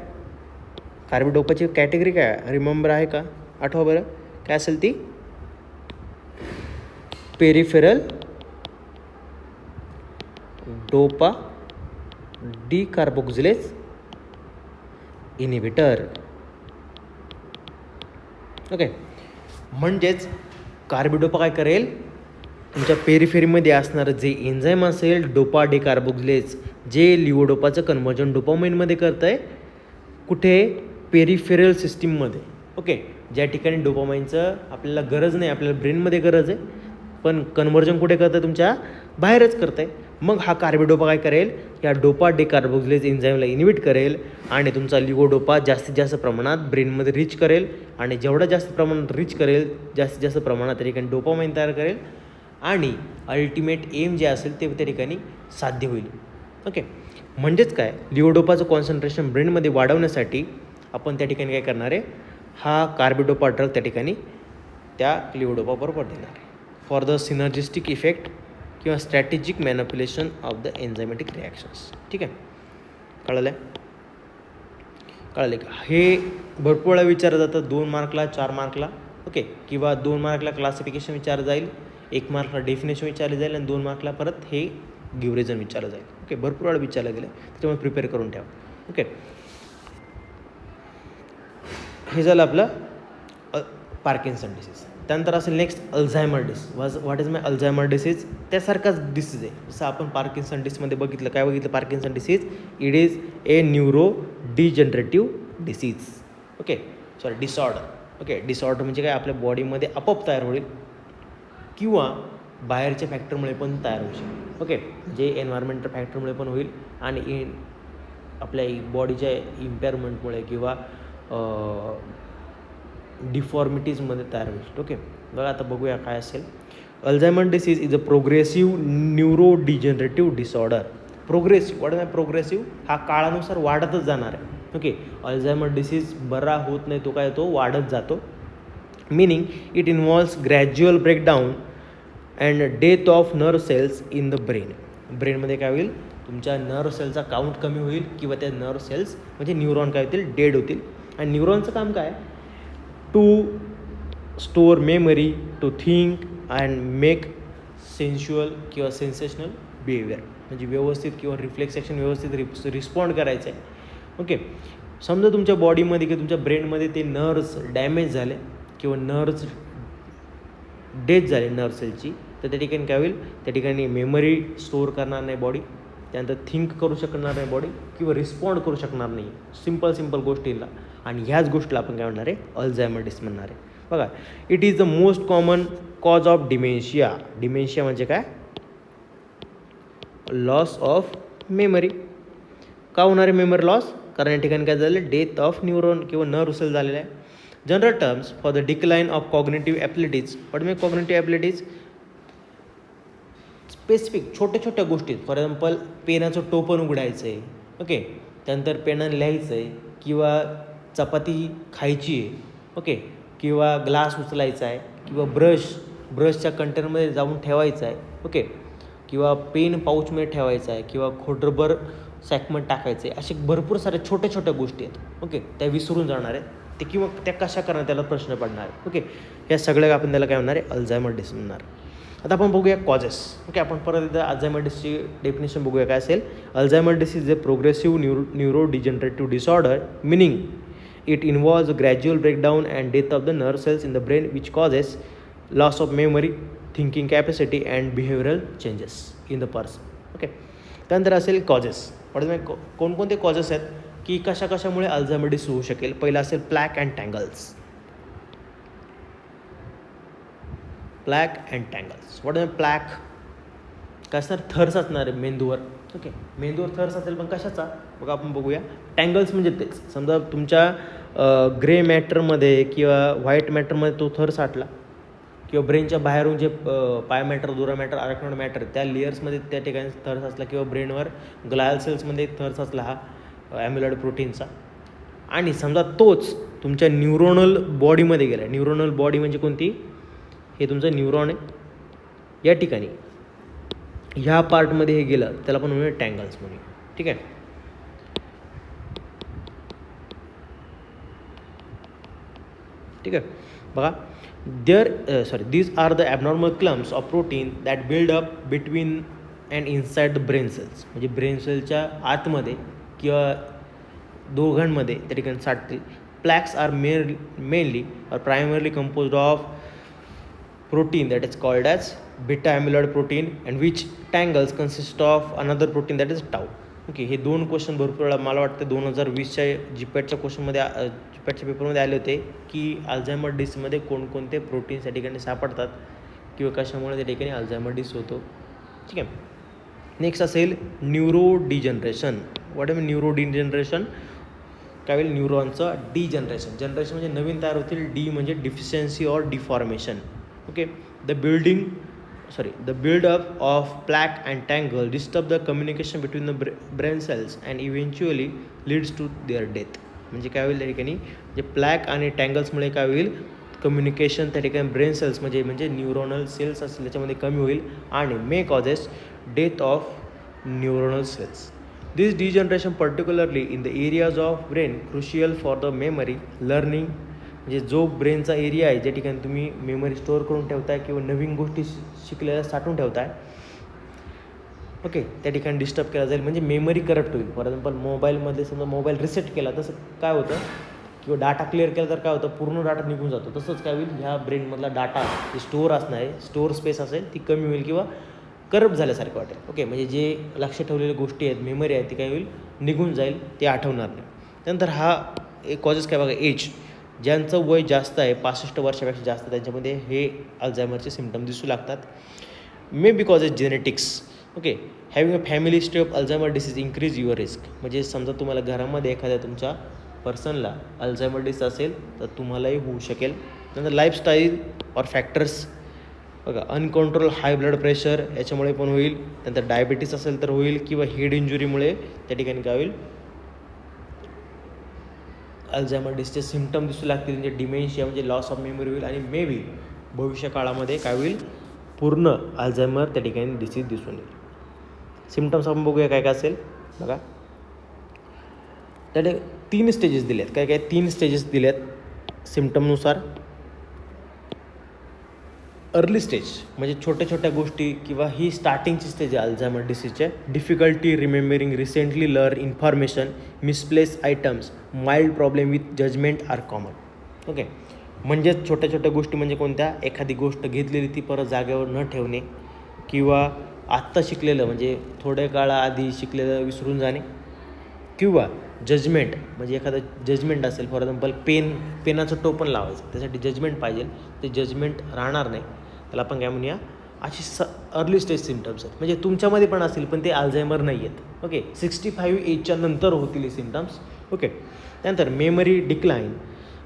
कार्बिडोपाची कॅटेगरी काय आहे, रिमेंबर आहे का, आठवा बरं, काय असेल ती, पेरिफेरल डोपा डिकार्बोक्सिलेज इनिबिटर. ओके, म्हणजेच कार्बिडोपा काय करेल, तुमच्या पेरिफेरीमध्ये असणारं जे एन्झाईम असेल डोपा डिकार्बोक्सिलेज, जे लिओडोपाचं कन्वर्जन डोपामाइनमध्ये करतं आहे, कुठे, पेरिफेरल सिस्टीममध्ये. ओके, ज्या ठिकाणी डोपामाइनचं आपल्याला गरज नाही, आपल्याला ब्रेनमध्ये गरज आहे, पण कन्वर्जन कुठे करतं आहे, तुमच्या बाहेरच करतं आहे. मग हा कार्बिडोपा काय करेल, या डोपा डिकार्बोक्सिलेज एन्झाईमला इनिबिट करेल आणि तुमचा लिओडोपा जास्तीत जास्त प्रमाणात ब्रेनमध्ये रीच करेल. आणि जेवढा जास्त प्रमाणात रीच करेल, जास्तीत जास्त प्रमाणात त्या ठिकाणी डोपामाइन तयार करेल आणि अल्टिमेट एम जे असेल ते त्या ठिकाणी साध्य होईल. ओके, म्हणजेच काय, लिओडोपाचं कॉन्सन्ट्रेशन ब्रेनमध्ये वाढवण्यासाठी आपण त्या ठिकाणी काय करणार आहे, हा कार्बिडोपा ड्रग त्या ठिकाणी त्या लिओडोपाबरोबर देणार आहे फॉर द सिनर्जिस्टिक इफेक्ट किंवा strategic manipulation of the enzymatic reactions. ठीक आहे, कळलं का, हे भरपूर वेळा विचारलं जातं, 2 मार्कला, 4 मार्कला. ओके, किंवा 2 मार्कला क्लासिफिकेशन विचारलं जाईल, 1 मार्कला डेफिनेशन विचारलं जाईल आणि 2 मार्कला परत हे गिव्ह रिझन विचारलं जाईल. ओके, भरपूर वेळा विचारलं गेलं, त्याच्यामुळे प्रिपेअर करून ठेवा. ओके, हे झालं आपलं पार्किन्सन डिसीज. त्यानंतर असेल next Alzheimer disease. What is my Alzheimer disease, त्यासारखाच डिसीज आहे जसं आपण पार्किन्सन डिसीजमध्ये बघितलं. काय बघितलं, Parkinson disease it is a neuro degenerative disease. Okay, sorry, disorder. Okay, disorder म्हणजे काय, आपल्या बॉडीमध्ये आपोआप तयार होईल किंवा बाहेरच्या फॅक्टरमुळे पण तयार होऊ शकते. ओके, जे एन्व्हायरमेंटल फॅक्टरमुळे पण होईल आणि आपल्या बॉडीच्या इम्पेअरमेंटमुळे किंवा डिफॉर्मिटीजमध्ये तयार होईल. ओके, बघा आता बघूया काय असेल. Alzheimer disease is a progressive neuro degenerative disorder. Progressive वाढत आहे, प्रोग्रेसिव्ह हा काळानुसार वाढतच जाणार आहे. ओके, अल्झायमर डिसीज बरा होत नाही, तो काय तो वाढत जातो. Meaning it involves gradual breakdown and death of nerve cells in the brain. ब्रेनमध्ये काय होईल, तुमच्या नर्व सेलचा काउंट कमी होईल किंवा त्या नर्व सेल्स म्हणजे न्यूरॉन काय होतील, डेड होतील. आणि न्यूरॉनचं काम काय, to store memory, to think and make sensual किंवा सेन्सेशनल बिहेवियर. म्हणजे व्यवस्थित किंवा रिफ्लेक्स ॲक्शन व्यवस्थित रिस्पॉन्ड करायचं आहे. ओके, समजा तुमच्या बॉडीमध्ये किंवा तुमच्या ब्रेनमध्ये ते नर्व्स डॅमेज झाले किंवा नर्व्स डेथ झाले नर्व सेलची, तर त्या ठिकाणी काय होईल, त्या ठिकाणी मेमरी स्टोअर करणार नाही बॉडी, त्यानंतर थिंक करू शकणार नाही बॉडी किंवा रिस्पॉन्ड करू शकणार नाही सिम्पल गोष्टींना. आणि ह्याच गोष्टीला आपण काय म्हणणार आहे, अल्झायमर डिसीज म्हणणार आहे. बघा, it is the most common cause of dementia. Dementia म्हणजे काय, लॉस ऑफ मेमरी. का होणार आहे मेमरी लॉस, कारण या ठिकाणी काय झालं, डेथ ऑफ न्यूरॉन किंवा नर्व सेल झालेला आहे. General terms for the decline of cognitive abilities. What mean cognitive abilities, specific छोट्या छोट्या गोष्टी. फॉर एक्झाम्पल पेनाचं टोपण उघडायचं आहे, ओके, त्यानंतर पेनानं लिहायचं आहे किंवा चपाती खायची आहे, ओके, किंवा ग्लास उचलायचा आहे किंवा ब्रशच्या कंटेनरमध्ये जाऊन ठेवायचा आहे, ओके, किंवा पेन पाऊचमध्ये ठेवायचा आहे किंवा खोडरबर सॅकमध्ये टाकायचं आहे. असे भरपूर साऱ्या छोट्या छोट्या गोष्टी आहेत. ओके, त्या विसरून जाणार आहेत ते किंवा त्या कशा करणार त्याला प्रश्न पडणार आहे. ओके, या सगळ्या आपण त्याला काय म्हणणार आहे, अल्झायमर डिसीज म्हणणार. आता आपण बघूया कॉजेस. ओके, आपण परत एकदा अल्झायमर डिसीजची डेफिनेशन बघूया काय असेल. Alzheimer disease is a progressive neuro degenerative disorder, meaning it involves a gradual breakdown and death of the nerve cells in the brain which causes loss of memory, thinking capacity and behavioural changes in the person. Okay, त्यानंतर असेल causes. कोणकोणते causes आहेत की कशामुळे Alzheimer disease होऊ शकेल. पहिला असेल प्लॅक अँड टँगल्स. प्लॅक अँड टँगल्स, व्हॉट इज प्लॅक, काय असणार, थर्स असणार आहे मेंदूवर. ओके, मेंदूवर थर्स असेल पण कशाचा, बघा आपण बघूया. टँगल्स म्हणजे तेच, समजा तुमच्या ग्रे मॅटरमध्ये किंवा व्हाईट मॅटरमध्ये तो थर साठला किंवा ब्रेनच्या बाहेरून जे पाय मॅटर, दुरा मॅटर, आर्कनोड मॅटर त्या लेयर्समध्ये त्या ठिकाणी थर्स असला किंवा ब्रेनवर ग्लायल सेल्समध्ये थर्स असला हा ॲम्युलॉइड प्रोटीनचा. आणि समजा तोच तुमच्या न्यूरोनल बॉडीमध्ये गेला. न्यूरोनल बॉडी म्हणजे कोणती, हे तुमचं न्यूरॉन आहे, या ठिकाणी ह्या पार्टमध्ये हे गेलं त्याला पण म्हणूया टँगल्स म्हणूया. ठीक आहे, ठीक आहे. बघा, these are the abnormal clumps of protein that build up between and inside the brain cells. म्हणजे ब्रेन सेलच्या आतमध्ये किंवा दोघांमध्ये त्या ठिकाणी साठतील. Plaques are mainly or primarily composed of protein that is called as beta amyloid protein and which tangles consist of another protein that is tau. Okay, हे दोन क्वेश्चन भरपूर वेळा मला वाटतं 2020च्या जीपॅटच्या क्वेश्चनमध्ये जीपॅटच्या पेपरमध्ये आले होते की अल्झायमर डिसीजमध्ये कोणकोणते प्रोटीन्स या ठिकाणी सापडतात किंवा कशामुळे त्या ठिकाणी अल्झायमर डिसीज होतो. ठीक आहे, नेक्स्ट असेल neuro degeneration. What mean neuro degeneration, काय होईल, न्यूरॉनचं डिजनरेशन. जनरेशन म्हणजे नवीन तयार होतील, डी म्हणजे deficiency or deformation. Okay, the build-up of plaque and tangle disturb the communication between the brain cells and eventually leads to their death. म्हणजे काय होईल त्या ठिकाणी, जे प्लॅक आणि टँगल्समुळे काय होईल, कम्युनिकेशन त्या ठिकाणी ब्रेन सेल्स म्हणजे न्यूरोनल सेल्स असतील त्याच्यामध्ये कमी होईल आणि may causes death of neuronal cells. This degeneration particularly in the areas of brain crucial for the memory, learning. म्हणजे जो ब्रेनचा एरिया आहे ज्या ठिकाणी तुम्ही मेमरी स्टोअर करून ठेवताय किंवा नवीन गोष्टी शिकलेल्या साठवून ठेवताय, ओके, त्या ठिकाणी डिस्टर्ब केला जाईल. म्हणजे मेमरी करप्ट होईल. फॉर एक्झाम्पल मोबाईलमध्ये समजा मोबाईल रिसेट केला तसं काय होतं, किंवा डाटा क्लिअर केला तर काय होतं, पूर्ण डाटा निघून जातो. तसंच काय होईल, ह्या ब्रेनमधला डाटा जे स्टोअर असणार आहे, स्टोअर स्पेस असेल ती कमी होईल किंवा करप्ट झाल्यासारखं वाटेल. ओके, म्हणजे जे लक्ष ठेवलेल्या गोष्टी आहेत, मेमरी आहे, ती काय होईल, निघून जाईल, ते आठवणार नाही. त्यानंतर हा एक कॉजेस काय बघा, एज. ज्यांचं वय जास्त आहे, 65 वर्षापेक्षा जास्त, त्यांच्यामध्ये हे अल्झायमरचे सिम्पटम दिसू लागतात. May be causes genetics. Okay, having a family history of Alzheimer disease increase your risk. म्हणजे समजा तुम्हाला घरामध्ये एखाद्या तुमच्या पर्सनला अल्झायमर डिसीज असेल तर तुम्हालाही होऊ शकेल. नंतर लाईफस्टाईल ऑर फॅक्टर्स बघा, अनकंट्रोल हाय ब्लड प्रेशर याच्यामुळे पण होईल. नंतर डायबिटीस असेल तर होईल, किंवा हेड इंजुरीमुळे त्या ठिकाणी काय होईल, अल्झायमर डिसीजचे सिम्पटम दिसू लागतील. म्हणजे डिमेन्शिया म्हणजे लॉस ऑफ मेमरी होईल, आणि मे बी भविष्य काळामध्ये काय होईल, पूर्ण अल्झायमर त्या ठिकाणी डिसीज दिसून येईल. सिम्पटम्स आपण बघूया काय काय असेल. बघा, त्याने 3 स्टेजेस दिले आहेत. काय काय 3 स्टेजेस दिले आहेत सिम्पटमनुसार. अर्ली स्टेज म्हणजे छोट्या छोट्या गोष्टी, किंवा ही स्टार्टिंगची स्टेज आहे अल्झायमर डिसीजच्या. Difficulty remembering recently learn information, misplace items, mild problem with judgement are common. Okay, म्हणजेच छोट्या छोट्या गोष्टी म्हणजे कोणत्या, एखादी गोष्ट घेतलेली ती परत जागेवर न ठेवणे, किंवा आत्ता शिकलेलं म्हणजे थोड्या काळाआधी शिकलेलं विसरून जाणे, किंवा जजमेंट म्हणजे एखादं जजमेंट असेल, फॉर एक्झाम्पल पेनाचं टोपण लावायचं, त्यासाठी जजमेंट पाहिजे, ते जजमेंट राहणार नाही, त्याला आपण काय म्हणूया, अशी अर्ली स्टेज सिम्पटम्स आहेत. म्हणजे तुमच्यामध्ये पण असतील पण ते अल्झायमर नाही आहेत. ओके, 65 एजच्या नंतर होतील हे सिम्पटम्स. ओके, त्यानंतर memory decline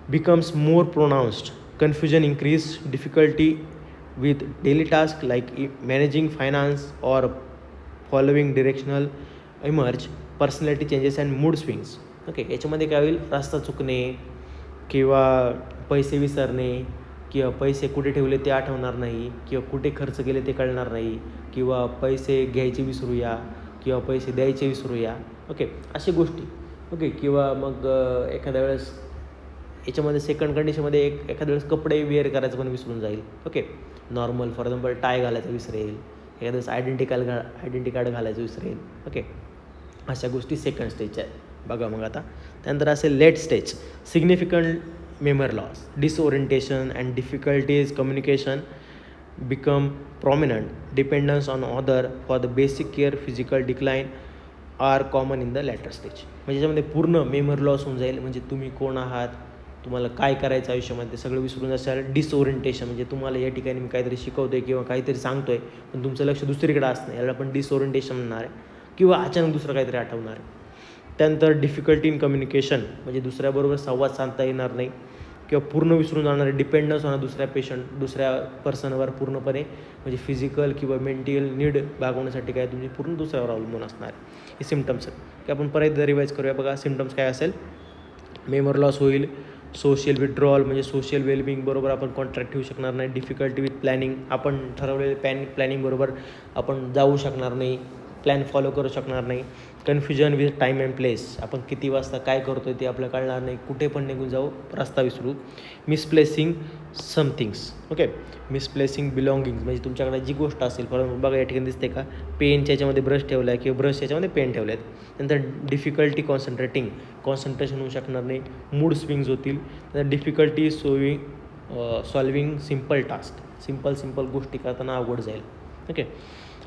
becomes more pronounced, confusion increase, difficulty with daily task like managing finance or following directional emerge, personality changes and mood swings. Okay, याच्यामध्ये काय होईल, रस्ता चुकणे, किंवा पैसे विसरणे, किंवा पैसे कुठे ठेवले ते आठवणार नाही, किंवा कुठे खर्च केले ते कळणार नाही, किंवा पैसे घ्यायचे विसरूया, किंवा पैसे द्यायचे विसरूया. ओके, अशा गोष्टी. ओके, किंवा मग एखाद्या वेळेस याच्यामध्ये सेकंड कंडिशनमध्ये एखाद्या वेळेस कपडे वेअर करायचं पण विसरून जाईल. Okay, normal for example tie घालायचं विसरेल, एखाद्या वेळेस आयडेंटिटी कार्ड घालायचं विसरेल. ओके, अशा गोष्टी सेकंड स्टेजच्या आहेत. बघा मग आता त्यानंतर असेल late stage, significant memory loss, disorientation and difficulties communication become prominent, dependence on other for the basic care, physical decline are common in the later stage. म्हणजे याच्यामध्ये पूर्ण मेमरी लॉस होऊन जाईल. म्हणजे तुम्ही कोण आहात, तुम्हाला काय करायचं आयुष्यामध्ये ते सगळं विसरून असाल. डिसओरिएंटेशन म्हणजे तुम्हाला या ठिकाणी मी काहीतरी शिकवतो आहे किंवा काहीतरी सांगतो आहे पण तुमचं लक्ष दुसरीकडे असणं, याला आपण डिसओरिएंटेशन म्हणणार आहे, किंवा अचानक दुसरं काहीतरी आठवणार आहे. त्यानंतर डिफिकल्टी इन कम्युनिकेशन म्हणजे दुसऱ्याबरोबर संवाद साधता येणार नाही, किंवा पूर्ण विसरून जाणारे, डिपेंडन्स होणार दुसऱ्या पर्सनवर पूर्णपणे, म्हणजे फिजिकल किंवा मेंटल नीड भागवण्यासाठी काय तुम्ही पूर्ण दुसऱ्यावर अवलंबून असणार. हे सिम्पटम्स आहेत की आपण परत रिवाईज करूया. बघा सिम्पटम्स काय असेल, मेमरी लॉस होईल, सोशल विड्रॉल म्हणजे सोशल वेलबिंग बरोबर आपण कॉन्ट्रॅक्ट ठेवू शकणार नाही, डिफिकल्टी विथ प्लॅनिंग आपण ठरवलेले प्लॅनिंग बरोबर आपण जाऊ शकणार नाही, प्लॅन फॉलो करू शकणार नाही, confusion with time and place आपण किती वाजता काय करतो आहे ते आपल्याला कळणार नाही, कुठे पण निघून जाऊ, रस्ता विसरू, मिसप्लेसिंग समथिंग्स. ओके, मिसप्लेसिंग बिलॉंगिंग्स म्हणजे तुमच्याकडे जी गोष्ट असेल, फॉर बघा या ठिकाणी दिसते का, पेनच्या याच्यामध्ये ब्रश ठेवला आहे किंवा ब्रश याच्यामध्ये पेन ठेवले आहेत. नंतर डिफिकल्टी कॉन्सन्ट्रेशन होऊ शकणार नाही, मूड स्विंग्स होतील. नंतर difficulty solving simple task, simple गोष्टी करताना अवघड जाईल. ओके,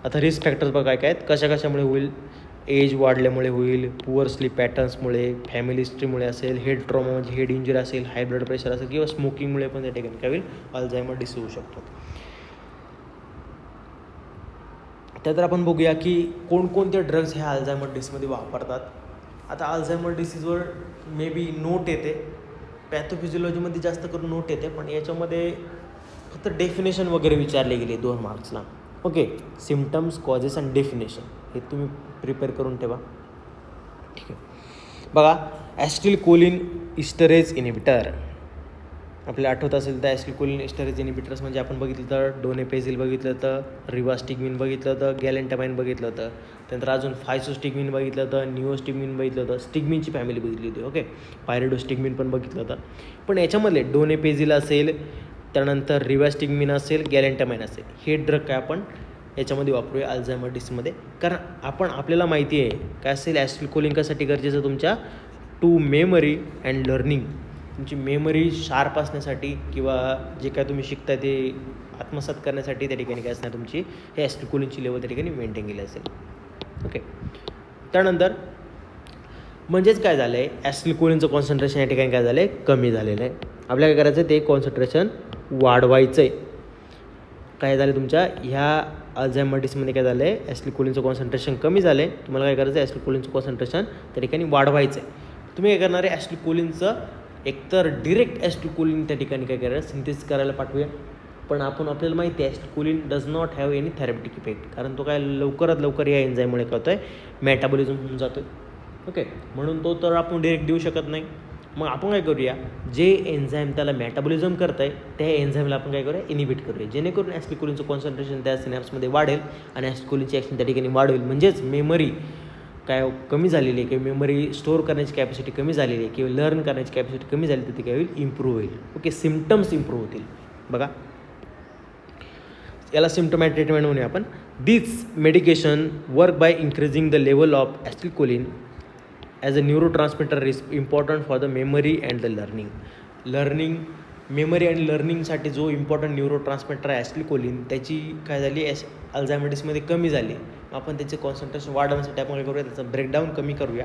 आता रिस्क फॅक्टर्स बघा काय आहेत, कशामुळे होईल, एज वाढल्यामुळे होईल, पुअर स्लीप पॅटर्न्समुळे, फॅमिली हिस्ट्रीमुळे असेल, हेड ट्रॉमा म्हणजे हेड इंजुरी असेल, हाय ब्लड प्रेशर असेल, किंवा स्मोकिंगमुळे पण त्या ठिकाणी काय होईल, अल्झायमर डिसीज होऊ शकतो. त्यानंतर आपण बघूया की कोणकोणते ड्रग्ज ह्या अल्झायमर डिसीजमध्ये वापरतात. आता अल्झायमर डिसीजवर मे बी नोट येते, पॅथोफिजिओलॉजीमध्ये जास्त करून नोट येते, पण याच्यामध्ये फक्त डेफिनेशन वगैरे विचारले गेले 2 मार्क्सला. Okay, symptoms, causes and definition हे तुम्ही प्रिपेअर करून ठेवा. ठीक आहे, बघा ॲसिटिल्कोलीन इस्टरेज इनिबिटर आपल्याला आठवत असेल तर ॲसिटिल्कोलीन इस्टरेज इनिबिटर्स म्हणजे आपण बघितलं तर डोनेपेझिल बघितलं तर, रिवास्टिग्मिन बघितलं तर, गॅलेंटामाइन बघितलं होतं, त्यानंतर अजून फायसोस्टिग्मिन बघितलं होतं, निओस्टिग्मिन बघितलं होतं, स्टिग्मिनची फॅमिली बघितली होती. ओके, पायरिडोस्टिग्मिन पण बघितलं होतं. पण याच्यामधले डोनेपेझिल असेल, त्यानंतर रिवास्टिग्मिन असेल, गॅलेंटामाइन असेल, हे ड्रग काय आपण याच्यामध्ये वापरूया अल्झायमर डिसीजमध्ये. कारण आपल्याला माहिती आहे काय असेल, ॲसिटिल्कोलीन कशासाठी गरजेचं, तुमच्या टू मेमरी अँड लर्निंग, तुमची मेमरी शार्प असण्यासाठी किंवा जे काय तुम्ही शिकताय ते आत्मसात करण्यासाठी त्या ठिकाणी काय असणार, तुमची हे ॲसिटिल्कोलीनची लेवल त्या ठिकाणी मेंटेन केली असेल. ओके, त्यानंतर म्हणजेच काय झालं आहे, ॲसिटिल्कोलीनचं कॉन्सन्ट्रेशन या ठिकाणी काय झालं आहे, कमी झालेलं आहे. आपल्याला काय करायचं आहे, ते कॉन्सन्ट्रेशन वाढवायचं आहे. काय झालं, तुमच्या ह्या अल्झायमर डिसीजमध्ये काय झालं आहे, ॲसिटिल्कोलिनचं कॉन्सन्ट्रेशन कमी झालं आहे. तुम्हाला काय करायचं आहे, ॲसिटिल्कोलिनचं कॉन्सन्ट्रेशन त्या ठिकाणी वाढवायचं आहे. तुम्ही काय करणार आहे, ॲसिटिल्कोलिनचं एकतर डिरेक्ट ॲसिटिल्कोलिन त्या ठिकाणी काय करायला सिंथेसिस करायला पाठवूया. पण आपल्याला माहिती आहे acetylcholine does not have any therapeutic effect, कारण तो काय लवकरात लवकर या एन्झाईममुळे काय होतं आहे, मेटाबॉलिझम होऊन जातो आहे. ओके, म्हणून तो तर आपण डिरेक्ट देऊ शकत नाही. मग आपण काय करूया, जे एन्झाईम त्याला मेटाबॉलिझम करत आहे त्या एन्झाईमला आपण काय करूया, इनिबिट करूया, जेणेकरून ॲसिटिल्कोलिनचं कॉन्सन्ट्रेशन त्या सिनॅप्समध्ये वाढेल आणि ॲसिटिल्कोलिनची ॲक्शन त्या ठिकाणी वाढवेल. म्हणजेच मेमरी काय कमी झालेली आहे किंवा मेमरी स्टोअर करण्याची कॅपॅसिटी कमी झालेली आहे किंवा लर्न करण्याची कॅपॅसिटी कमी झाली तर ती काय होईल, इम्प्रूव्ह होईल. ओके, सिम्पटम्स इम्प्रूव्ह होतील. बघा, याला सिम्टमॅटिक ट्रीटमेंट म्हणूया आपण. This medication work by increasing the level of acetylcholine as a neurotransmitter is important for the memory and the learning. Memory आणि लर्निंगसाठी जो इम्पॉर्टंट न्यूरोट्रान्समिटर आहे ॲसिटिल्कोलिन, त्याची काय झाली, अल्झायमर डिसीजमध्ये कमी झाली. आपण त्याचे कॉन्सन्ट्रेशन वाढवण्यासाठी आपण काय करूया, त्याचं ब्रेकडाऊन कमी करूया.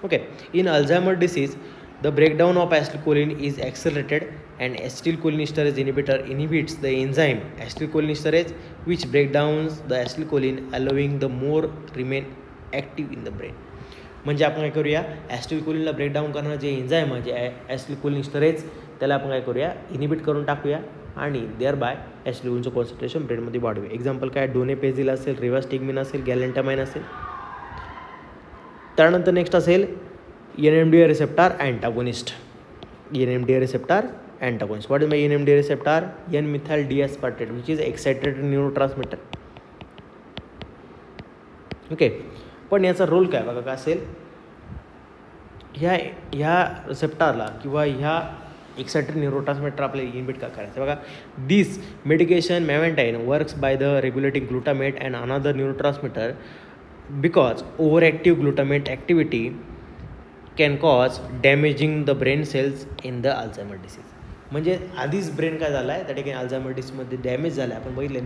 Okay, in Alzheimer disease the breakdown of acetylcholine is accelerated and acetylcholinesterase inhibitor inhibits the enzyme acetylcholinesterase which breakdowns the acetylcholine allowing the more remain active in the brain. म्हणजे आपण काय करूया, ॲसिटिल्कोलिनला ब्रेकडाऊन करणारं जे enzyme आहे, जे ॲसिटिल्कोलिनिस्टरेज, त्याला आपण काय करूया, इनिबिट करून टाकूया आणि देअर बाय ॲसिटिल्कोलिनचं कॉन्सन्ट्रेशन ब्रेनमध्ये वाढूया. एक्झाम्पल काय, डोनेपेझिल असेल, रिवास्टिग्मिन असेल, गॅलेंटामाइन असेल. त्यानंतर नेक्स्ट असेल NMDA receptor antagonist. NMDA receptor antagonist. What is my NMDA receptor? N-methyl D-aspartate which is excited neurotransmitter. Okay, पण याचा रोल काय बघा काय असेल, ह्या रिसेप्टारला किंवा ह्या एक्सायटेड न्यूरोट्रान्समिटर आपल्याला इनिबिट का करायचं. बघा, this medication memantine works by the regulating glutamate and another neurotransmitter because over active glutamate activity can cause damaging the brain cells in the Alzheimer disease. म्हणजे आधीच ब्रेन काय झाला आहे त्या ठिकाणी अल्झायमर डिसीजमध्ये डॅमेज झाला आहे. आपण बघितलं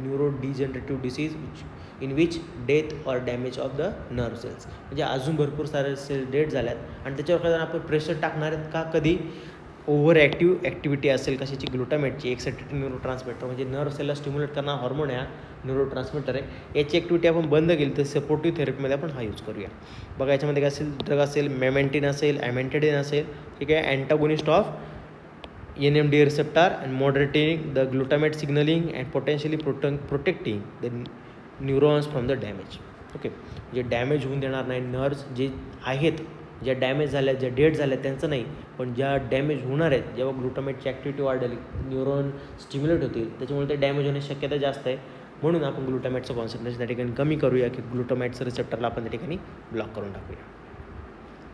neuro degenerative disease in which death or damage of the nerve cells. म्हणजे अजून भरपूर सारे सेल्स डेथ झाल्यात आणि त्याच्यावर काय आपण प्रेशर टाकणार आहेत का, कधी ओव्हर ॲक्टिव्ह ॲक्टिव्हिटी असेल कशाची, ग्लुटामेटची, एक्सायटेड न्यूरोट्रान्समिटर म्हणजे नर्व सेलला स्टिम्युलेट करणारा हॉर्मोन आहे, न्यूरोट्रान्समिटर आहे. याची ॲक्टिव्हिटी आपण बंद केली तर सपोर्टिव्ह थेरपीमध्ये आपण हा यूज करूया. बघा, याच्यामध्ये काय असेल, ड्रग असेल, मेमॅन्टिन असेल, ॲमेंटेडिन असेल. ठीक आहे, antagonist of NMDA receptor and moderating the glutamate signalling and potentially protecting the neurons from the damage. Okay, जे डॅमेज होऊन देणार नाही, नर्व्स जे आहेत ज्या डॅमेज झाल्या, ज्या डेड झाल्या त्यांचं नाही, पण ज्या डॅमेज होणार आहेत जेव्हा ग्लुटामेटची ॲक्टिव्हिटी वाढली, न्यूरॉन स्टिम्युलेट होतील, त्याच्यामुळे ते डॅमेज होण्याची शक्यता जास्त आहे. म्हणून आपण ग्लुटामेटचं कॉन्सन्ट्रेशन त्या ठिकाणी कमी करूया की ग्लुटामेटचं रिसेप्टरला आपण त्या ठिकाणी ब्लॉक करून टाकूया.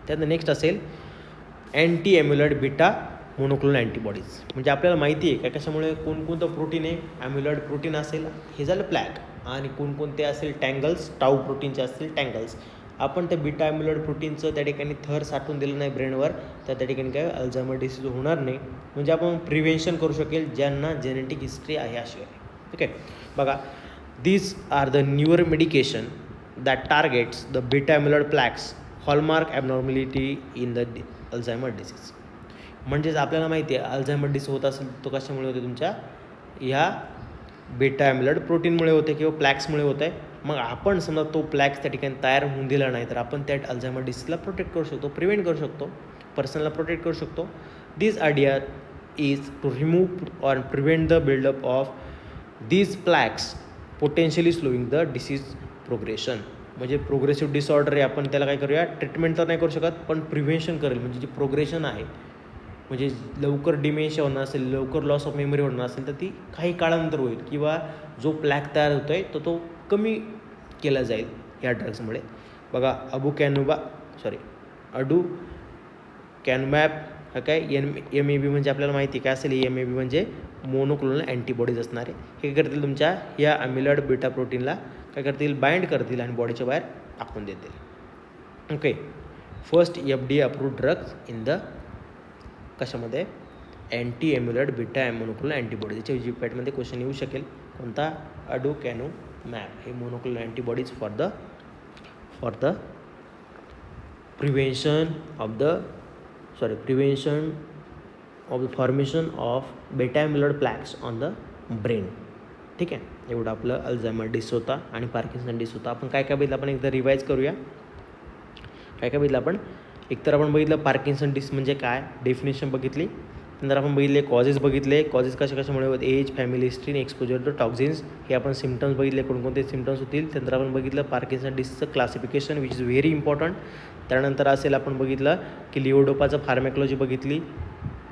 त्यानंतर नेक्स्ट असेल अँटी ॲम्युलॉइड बीटा मोनोक्लोनल अँटीबॉडीज. म्हणजे आपल्याला माहिती आहे काय कशामुळे कोणकोणतं प्रोटीन आहे, ॲम्युलॉइड प्रोटीन असेल, हे झालं प्लॅक, आणि कोणकोणते असेल टँगल्स, टाऊ प्रोटीनचे असतील टँगल्स. आपण त्या बीटा ॲम्युलॉइड प्रोटीनचं त्या ठिकाणी थर साठवून दिलं नाही ब्रेनवर, तर त्या ठिकाणी काय अल्झायमर डिसीज होणार नाही. म्हणजे आपण प्रिव्हेन्शन करू शकेल ज्यांना जेनेटिक हिस्ट्री आहे अशी आहे. ठीक आहे, बघा, these are the newer medication that targets the beta amyloid plaques hallmark abnormality in the Alzheimer disease. म्हणजेच आपल्याला माहिती आहे अल्झायमर डिसीज होत असेल तो कशामुळे होते, तुमच्या ह्या बेटा ॲम्युलॉइड प्रोटीनमुळे होते किंवा प्लॅक्समुळे होत आहे. मग आपण समजा तो प्लॅक्स त्या ठिकाणी तयार होऊन दिला नाही तर आपण त्या अल्झायमर डिसीजला प्रोटेक्ट करू शकतो, प्रिव्हेंट करू शकतो, पर्सनला प्रोटेक्ट करू शकतो. This idea is to remove or prevent the buildup of these plaques potentially slowing the disease progression. म्हणजे प्रोग्रेसिव्ह डिसऑर्डर आहे, आपण त्याला काय करूया, ट्रीटमेंट तर नाही करू शकत पण प्रिव्हेन्शन करेल. म्हणजे जी प्रोग्रेशन आहे, म्हणजे लवकर डिमेन्शिया होणार असेल, लवकर लॉस ऑफ मेमरी होणार असेल तर ती काही काळानंतर होईल किंवा जो प्लॅक तयार होतो आहे तर तो कमी केला जाईल या ड्रग्समुळे. बघा, अडू कॅनमॅप हा काय MAB म्हणजे आपल्याला माहिती काय असेल, MAB म्हणजे मोनोक्लोनल अँटीबॉडीज असणारे. हे करतील तुमच्या या ॲम्युलॉइड बीटा प्रोटीनला काय करतील, बाइंड करतील आणि बॉडीच्या बाहेर टाकून देतील. Okay, first FDA approved drugs in the कशामध्ये, अँटी ॲम्युलॉइड बीटा मोनोक्लोनल अँटीबॉडीज. याच्या जीपॅटमध्ये क्वेश्चन येऊ शकेल, कोणता, अडुकॅनुमॅब. हे monoclonal antibodies for the prevention of the formation of beta amyloid plaques on the brain. ठीक आहे. एवढं आपलं अल्झायमर डिस होता आणि पार्किन्सन डिस होता. आपण काय काय बघितलं आपण एकदा रिवाईज करूया. काय काय बघितलं आपण, एकतर आपण बघितलं पार्किन्सन डिस म्हणजे काय, डेफिनेशन बघितली. नंतर आपण बघितले कॉजेस बघितले, कॉजेस कशामुळे होत, age, family history, exposure to toxins, हे आपण सिम्टम्स बघितले, कोणकोणते सिम्टम्स होतील. त्यानंतर आपण बघितलं पार्किन्सन डिसचं classification which is very important. त्यानंतर असेल आपण बघितलं की लिओडोपाचं फार्मॅकॉलॉजी बघितली.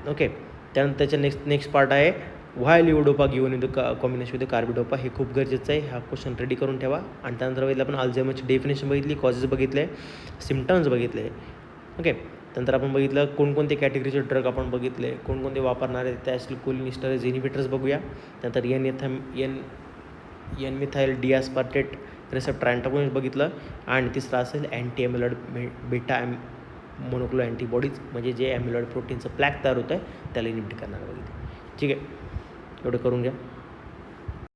ओके. त्यानंतर त्याच्या नेक्स्ट पार्ट आहे why levodopa given in the combination with carbidopa, हे खूप गरजेचं आहे. हा क्वेश्चन रेडी करून ठेवा. आणि त्यानंतर बघितलं आपण अल्झायमरची डेफिनेशन बघितली, कॉजेस बघितले, सिम्टम्स बघितले. ओके. त्यानंतर आपण बघितलं कोणकोणते कॅटेगरीचे ड्रग आपण बघितले, कोणकोणते वापरणार आहेत, त्या ॲसिटिल्कोलिन इनिबिटर्स बघूया. त्यानंतर एन मिथाईल डिॲस्पार्टेट रिसेप्टर अँटागोनिस्ट बघितलं. आणि तिसरं असेल अँटी ॲमिलॉइड बेटा मोनोक्लो अँटीबॉडीज, म्हणजे जे ॲमिलॉइड प्रोटीनचं प्लॅक तयार होतं आहे त्याला इनिबिट करणार बघितलं. ठीक आहे, एवढं करून घ्या.